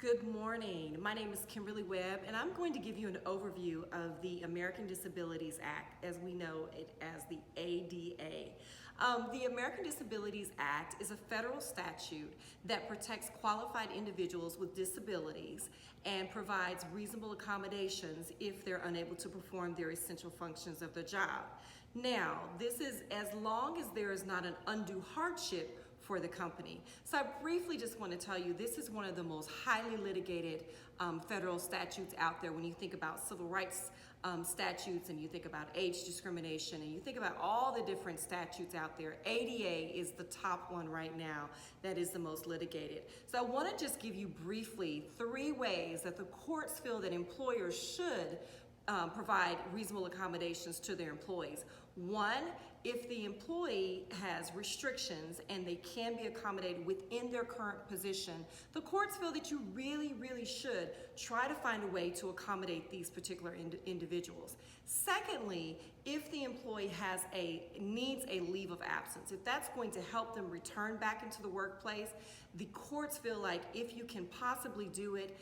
Good morning. My name is Kimberly Webb, and I'm going to give you an overview of the American Disabilities Act, as we know it as the ADA. The American Disabilities Act is a federal statute that protects qualified individuals with disabilities and provides reasonable accommodations if they're unable to perform their essential functions of their job. Now, this is as long as there is not an undue hardship for the company. So I briefly just want to tell you, this is one of the most highly litigated federal statutes out there when you think about civil rights statutes and you think about age discrimination and you think about all the different statutes out there. ADA is the top one right now that is the most litigated. So I want to just give you briefly 3 ways that the courts feel that employers should provide reasonable accommodations to their employees. 1, if the employee has restrictions and they can be accommodated within their current position, the courts feel that you really should try to find a way to accommodate these particular individuals. Secondly, if the employee needs a leave of absence, if that's going to help them return back into the workplace, the courts feel like if you can possibly do it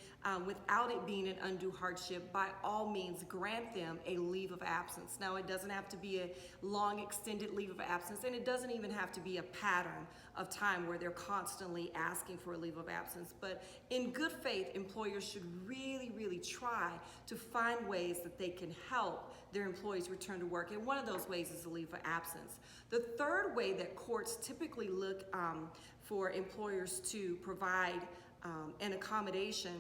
without it being an undue hardship, by all means grant them a leave of absence. Now, it doesn't have to be a long extended leave of absence, and it doesn't even have to be a pattern of time where they're constantly asking for a leave of absence. But in good faith, employers should really try to find ways that they can help their employees return to work, and one of those ways is a leave of absence. The third way that courts typically look for employers to provide an accommodation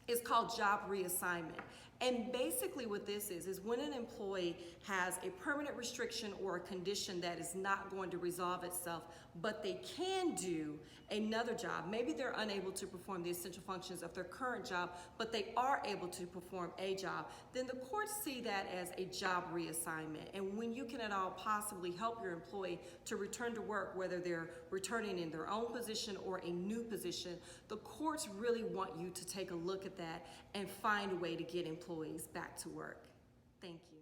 is called job reassignment. And basically what this is when an employee has a permanent restriction or a condition that is not going to resolve itself, but they can do another job. Maybe they're unable to perform the essential functions of their current job, but they are able to perform a job. Then the courts see that as a job reassignment. And when you can at all possibly help your employee to return to work, whether they're returning in their own position or a new position, the courts really want you to take a look at that and find a way to get employees back to work. Thank you.